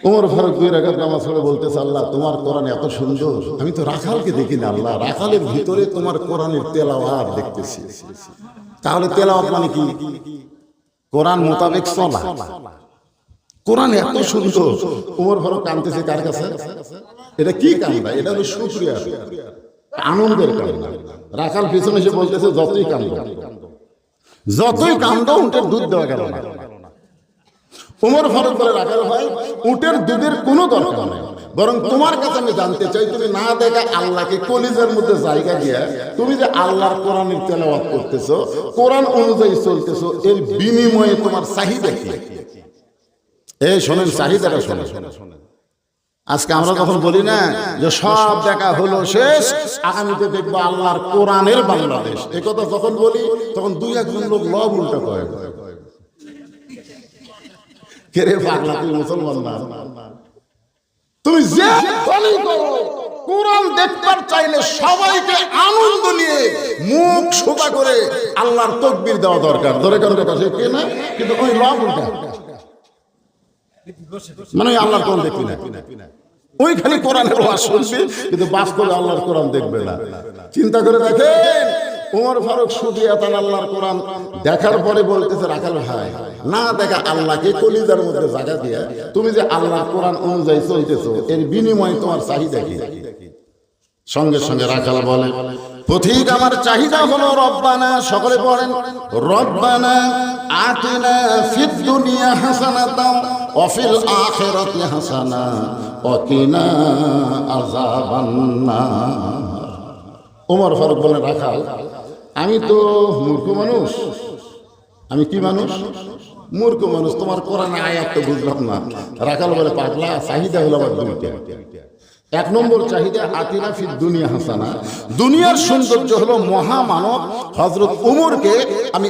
ওমর ফারুক 2 রাকাত নামাজ পড়ে বলতেছে, আল্লাহ তোমার কোরআন এত সুন্দর, আমি তো রাখালকে দেখি না আল্লাহ, রাখালের ভিতরে তোমার কোরআনের তেলাওয়াত দেখতেছি। তাহলে তেলাওয়াত মানে কি? কোরআন মোতাবেক চলা। কোরআন এত সুন্দর। ওমর ফারুক কাঁদতেছে কার কাছে? এটা কি কান্দা? এটা হলো শুকরিয়া, আনন্দের কান্না। রাখাল পিছনে এসে বলতেছে, যতই কান্দো উটের দুধ দেওয়া গেল না। ওমর ফারুক বলে, রাখাল ভাই, উটের দুধের কোনো দরকার নেই, বরং তোমার কাছে আমি জানতে চাই, তুমি না দেখা আল্লাহকে কলিজার মধ্যে জায়গা দিয়ে তুমি যে আল্লাহর কোরআনের তেলাওয়াত করতেছো, কোরআন অনুযায়ী চলতেছো, এর বিনিময়ে তোমার চাহিদা কি? এই শোনেন, চাহিদাটা শোনেন। আজকে আমরা যখন বলি না যে সব দেখা হলো শেষ, আগামীতে দেখবো আল্লাহর কোরআনের বাংলাদেশ, এই কথা যখন বলি তখন 2-1 লোক লব উল্টা কয়, কে রে পাগলা, তুই মুসলমান না? তুমি যে কোরআন দেখবার চাইলে সবাইকে আনন্দ নিয়ে মুখ সোজা করে আল্লাহর তাকবীর দেওয়া দরকার। ধরে কারণ কথা সে কে না, কিন্তু ওই লব উল্টা, মানে আল্লাহর কোরআন দেখবি না, ওই খালি কোরআনের ওয়াজ শুনবি, কিন্তু বাস্তবে আল্লাহর কোরআন দেখবে না। চিন্তা করে দেখেন, ওমর ফারুক সুফিয়াতান আল্লাহর কোরআন দেখার পরে বলতেছে, রাখাল ভাই, না দেখা আল্লাহকে কলিজার মধ্যে জায়গা দিয়ে তুমি যে আল্লাহর কোরআন অনুযায়ী চলতেছো, এর বিনিময়ে তোমার চাহিদা কি? সঙ্গে সঙ্গে রাখাল বলে, পথিক আমার চাহিদা হলো রব্বানা, সকলে পড়েন, রব্বানা আতিনা ফিদ দুনিয়া হাসানাতাও ওয়া ফিল আখিরাতি হাসানা ওয়া কিনা আযাবান্নার। ওমর ফারুক বলেন, রাখাল, আমি তো মূর্খ মানুষ। আমি কি মানুষ? মূর্খ মানুষ। তোমার কোরআন আয়াত তো বুঝলাম না। রাখাল বলে, পাগলা, চাহিদা হলো আমার দুইটা। 1 নম্বর চাহিদা, আতিনা ফিদ দুনিয়া হাসানা, দুনিয়ার সৌন্দর্য হলো মহামানব হযরত ওমরকে আমি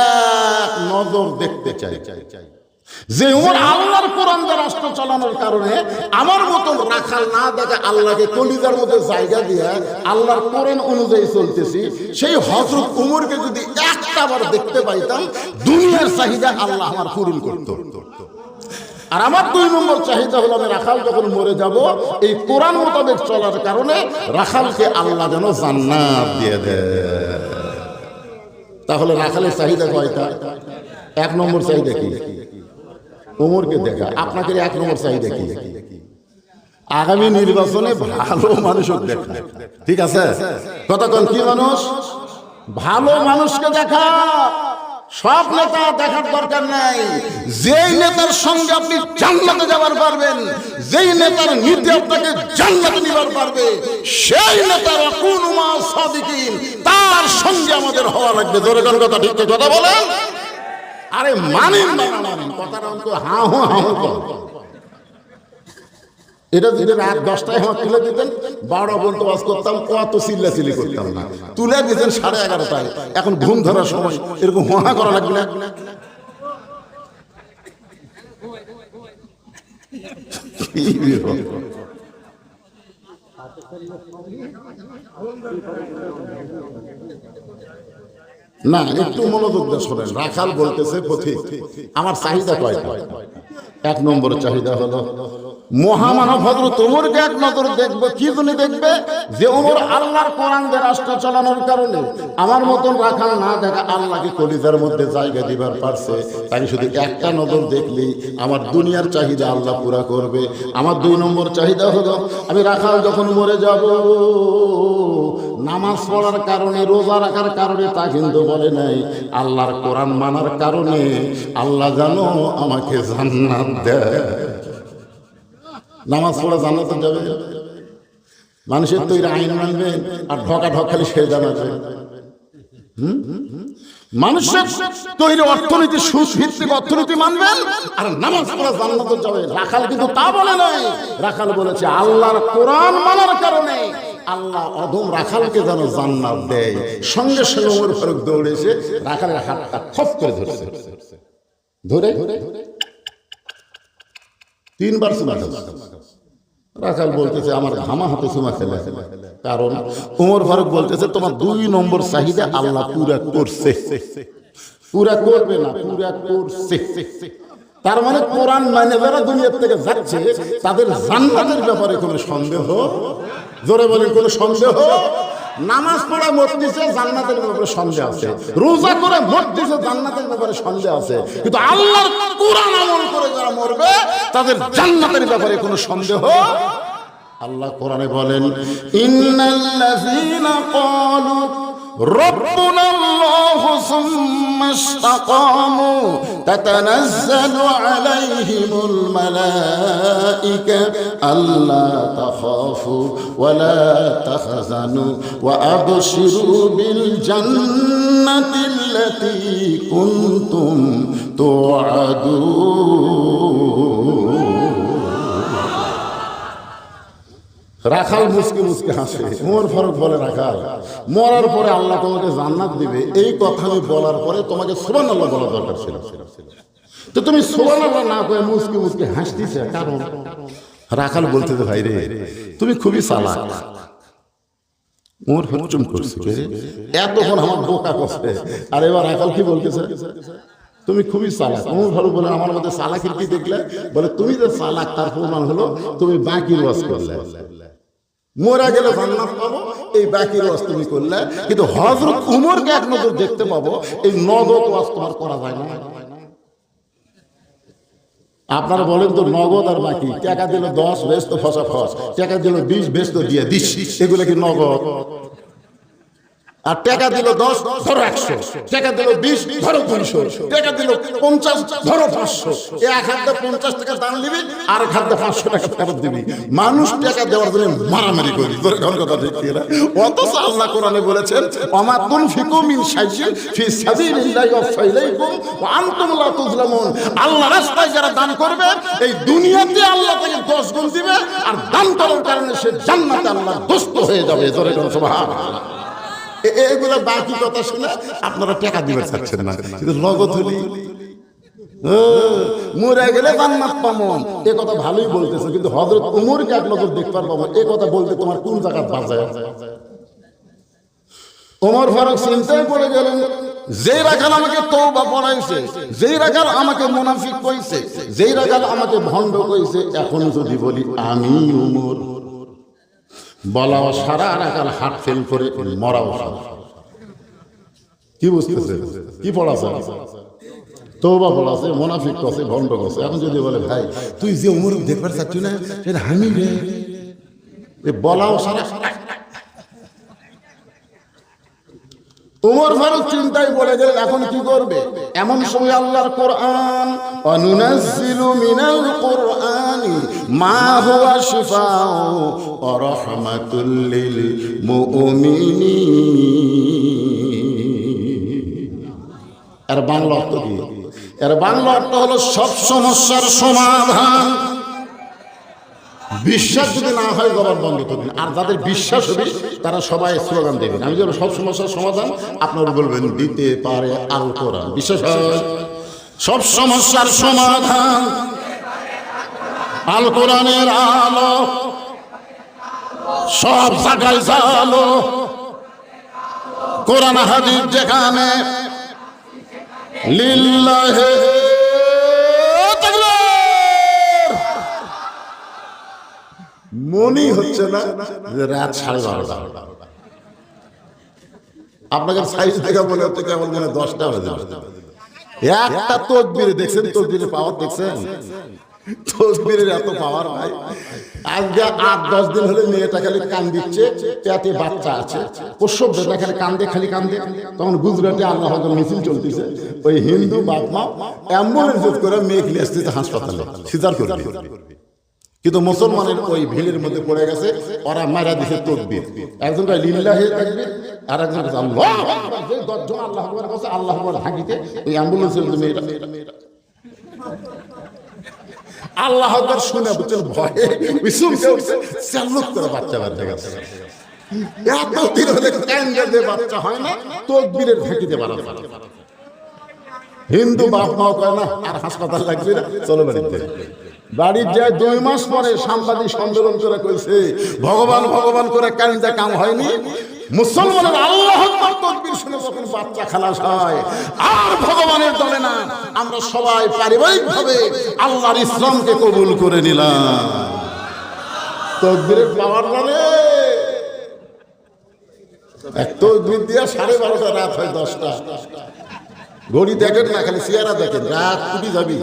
এক নজর দেখতে চাই। যে ওমর আল্লাহর কোরআন দিয়ে রাষ্ট্র চালানোর কারণে আমার মতন রাখাল না দেখে আল্লাহকে কলিজার মধ্যে জায়গা দিয়ে আল্লাহর কোরআন অনুযায়ী চলতেছি, সেই হযরত ওমরকে যদি একটাবার দেখতে পাইতাম, দুনিয়ার চাহিদা আল্লাহ আমার পূরণ করত। আর আমার 2 নম্বর চাহিদা হলো, আমি রাখাল যখন মরে যাব, এই কোরআন মোতাবেক চলার কারণে রাখালকে আল্লাহ যেন জান্নাত দিয়ে দেয়। তাহলে রাখালের চাহিদা কয়টা? 1 নম্বর চাহিদা কি? ওমরকে দেখা। আপনাদের 1 নম্বর চাহিদা কি? আগামী নির্বাচনে ভালো মানুষকে দেখা। ঠিক আছে? কতক্ষণ কি মানুষ? ভালো মানুষকে দেখা। সব নেতা দেখার দরকার নাই। যেই নেতার সঙ্গে আপনি জান্নাতে যাবার পারবেন, যেই নেতার নীতি আপনাকে জান্নাতে নিবার পারবে, সেই নেতার কুনু মা সাদিকিন, তার সঙ্গে আমাদের হওয়া লাগবে। জোরে জোরে কথা, ঠিক কথা বলেন। আরে মানেন না মানেন, কথাটা অন্তত হাঁ হো হাঁ হো। এটা যদি রাত 10টায় আমার তুলে দিতেন, 12টা পর্যন্ত ওয়াজ করতাম, কত চিল্লাচিল্লি করতাম না। তুলে দিতেন 11:30টায়, এখন ঘুম ধরার সময় এরকম হাঁ করা লাগবে না? না, একটু মনোযোগ দিয়ে শোনেন। রাখাল বলতেছে, পথিক আমার চাহিদা কয়টা? 1 নম্বর চাহিদা হলো মহামানব হযরত ওমরকে এক নজর দেখবে। কি জন্য দেখবে? যে ওমর আল্লাহর কোরআন দিয়ে রাষ্ট্র চালানোর কারণে আমার মতন রাখাল না দেখা আল্লাহকে কলিজার মধ্যে জায়গা দিবার পারছে। তাই শুধু একটা নজর দেখলেই আমার দুনিয়ার চাহিদা আল্লাহ পুরা করবে। আমার 2 নম্বর চাহিদা হলো, আমি রাখাল যখন মরে যাব, নামাজ পড়ার কারণে, রোজা রাখার কারণে তা কিন্তু বলে নাই, আল্লাহর কোরআন মানার কারণে আল্লাহ জানো আমাকে জান্নাত দেয়। নামাজ পড়া জান্নাতে যাবে। মানুষের তৈরি আইন মানবেন আর ঢকা ঢক খালি সে জানাবে। মানুষের তৈরি অর্থনীতি, সুদ ভিত্তিক অর্থনীতি মানবেন আর নামাজ পড়া জান্নাতে যাবে। রাখাল কিন্তু তা বলে নাই। রাখাল বলেছে আল্লাহর কোরআন মানার কারণে আল্লাহ অধম রাখালকে যেন জান্নাত দেয়। সঙ্গে সঙ্গে ওমর ফারুক দৌড়েছে, রাখালের হাতটা খপ করে ধরছে, ধরে 3বার চুমা খেলে। রাখাল বলতেছে আমার ঘামা হাতে চুমা খেলে। কারণ ওমর ফারুক বলতেছে, তোমার 2 নম্বর চাহিদা আল্লাহ পুরা করছে। পুরা করবে না, পুরা করছে। তার মানে কোরআন মানে যারা দুনিয়া থেকে যাচ্ছে তাদের জান্নাতের ব্যাপারে কোনো সন্দেহ, জোরে বলেন কোনো সন্দেহ? নামাজ পড়া মসজিদে জান্নাতের ব্যাপারে সন্দেহ আছে, রোজা করে মসজিদে জান্নাতের ব্যাপারে সন্দেহ আছে, কিন্তু আল্লাহর কোরআন আমল করে যারা মরবে তাদের জান্নাতের ব্যাপারে কোনো সন্দেহ। আল্লাহ কোরআনে বলেন, ইন্নাল্লাযীনা ক্বালু ربنا الله ثم استقاموا تتنزل عليهم الملائكة ألا تخافوا ولا تحزنوا وأبشروا بالجنة التي كنتم توعدون। রাখাল মুসকে মুসকে হাসে। ওমর ফারুক বলে, রাখাল মরার পরে আল্লাহ তোমাকে জান্নাত দিবে, এই কথা আমি বলার পরে তোমাকে সুবহানাল্লাহ বলা দরকার ছিল, তো তুমি সুবহানাল্লাহ না করে মুসকে মুসকে হাসতেছে কারণ? রাখাল বলতে, ভাই রে তুমি খুবই চালাক। ওমর হচ্চুম করছে, এতক্ষণ আমার বোকা করছে, আর এবার রাখাল কি বলতেছে, তুমি খুবই চালাক। ওমর ফারুক বলে, আমার মধ্যে চালাকের কি দেখলে? বলে, তুমি যে চালাক তার প্রমাণ হলো তুমি বাকির ওয়াজ করলে, মোরা গেলে জান্নাত পাবো, এই বাকির ওয়াজ তুমি করলে। কিন্তু হযরত উমরকে এক নজর দেখতে পাবো, এই নগদ ওয়াজ তোমার করা যায় না। আপনারা বলেন তো, নগদ আর বাকি, টাকা দিল 10 বেশ তো ফসা ফস, টাকা দিল 20 বেশ তো দিয়ে দিস, এগুলো কি নগদ? আর টাকা দিল 10 ধরো 100, টাকা দিল 20 ধরো 200, টাকা দিল 50 ধরো 500, এক হাতে 50 টাকা দান দিবি আর এক হাতে 500 টাকা ফেরত দিবি। মানুষ টাকা দেওয়ার জন্য মারামারি করি, তোর কোন কথা ঠিক না? অথচ আল্লাহ কোরআনে বলেছেন, ওমা তুনফিকু মিন শাইইন ফি সাবিলিল্লাহি ওয়াফা ইলাইকুম ওয়া আনতুম লা তুযলামুন। আল্লাহর রাস্তায় যারা দান করবে এই দুনিয়াতে আল্লাহ তাকে 10 গুণ দিবে, আর দান করার কারণে সে জান্নাতে আল্লাহর দোস্ত হয়ে যাবে। জোরে বলুন সুবহানাল্লাহ। এইগুলো বাকি কথা শুনে আপনারা টাকা দিতে চাচ্ছেন না, কিন্তু নগদ হলি মরে গেলে জান্নাত পাবো, এই কথা ভালোই বলতেছে, কিন্তু হযরত উমরকে এক নজর দেখতে পাবো, এই কথা বলতে তোমার কোন জায়গা বাজায়? ওমর ফারুক চিন্তায় পড়ে গেলেন, যেই রাখাল আমাকে তওবা পড়াইছে, যেই রাখাল আমাকে মুনাফিক কইছে, যেই রাখাল আমাকে ভণ্ড কইছে, এখন যদি বলি আমি উমর, বলাও সারা রাখাল হাট ফেল করে মরাও সারা। কি বুঝতেছে? কি পড়াছে? তওবা পড়াছে, মুনাফিক কছে, ভণ্ড কছে। এখন যদি বলে, ভাই তুই যে উমর দেখবার চাচ্ছ না সেটা আমি রে, বলাও সারা। উমর ফারুক চিন্তায় পড়ে গেলেন, এখন কি করবে? এমন সময় আল্লাহর কোরআন, অনুনাজ্জিলু মিনাল কোরআনি মা হুয়া শিফাউ ওয়া রাহমাতুল লিল মুমিনিন। এর বাংলা অর্থ কি? এর বাংলা অর্থ হলো সব সমস্যার সমাধান। বিশ্বাস যদি না হয় গলার বন্ধ করবেন, আর যাদের বিশ্বাস হবে তারা সবাই স্লোগান দেবেন, আমি যেন সব সমস্যার সমাধান, আপনারা বলবেন দিতে পারে আল কোরআন। বিশ্বাস হয় সব সমস্যার সমাধান আল কোরআনের আলো, সব জায়গায় জালো, কোরআন হাদিস যেখানে লিল্লাহি। মনে হচ্ছে না যে রাত 12:30, আপনাকে সাইজ দেখা মনে হচ্ছে কেমন যেন 10টা বাজে। একটা তাকবীর দেখছেন, তাকবীরের পাওয়ার দেখছেন? তাকবীরের এত পাওয়ার ভাই। আজকে 8-10 দিন হলে মেয়েটা খালি কান দিচ্ছে, পেটে বাচ্চা আছে, প্রসব বেদনা খালি কান্দে, খালি কান্দে। তখন গুজরাটে আল্লাহ আকবার মিছিল চলতেছে, ওই হিন্দু বাপ মা অ্যাম্বুলেন্স করে মেয়েকে নিয়ে আসতেছে হাসপাতালে সিজার করবে, কিন্তু মুসলমানের ওই ভিড়ের মধ্যে পড়ে গেছে, ওরা মারা দিছে তাকবীর। একজন কয় লিল্লাহি তাকবীর, আর একজন কয় আল্লাহু আকবার। যে 10 জন আল্লাহু আকবার বলছে, আল্লাহু আকবার হাঁকিতে ওই অ্যাম্বুলেন্সের মধ্যে মেয়েটা আল্লাহু আকবার শুনে বুঝছেন ভয়ে বিশুমকে উঠছে, চালুক করে বাচ্চা বাচ্চা গেছে। এত দিন হলে কান্দে যে বাচ্চা হয় না, তাকবীরের হাঁকিতে বাড়াতে পারে। হিন্দু বাপ মাও কয় না আর হাসপাতাল লাগবে না, চলো বাড়িতে। বাড়ির যায় 2 মাস পরে সাংবাদিক সম্মেলন করে কইছে, ভগবান ভগবান করে কান্দা কাম হয়নি, মুসলমানের আল্লাহু আকবার আল্লাহর তাকবীর শুনে যখন বাচ্চা খালাস হয় আর ভগবানের দলে না, আমরা সবাই পারিবারিকভাবে আল্লাহর ইসলামকে কবুল করে নিলাম। তাকবীরের পাওয়ার জানে, এক তাকবীর দিয়া 12:30 রাত হয় 10টা। ঘড়ি দেখেন না, খালি চেহারা দেখেন, রাত কুটি যাবি।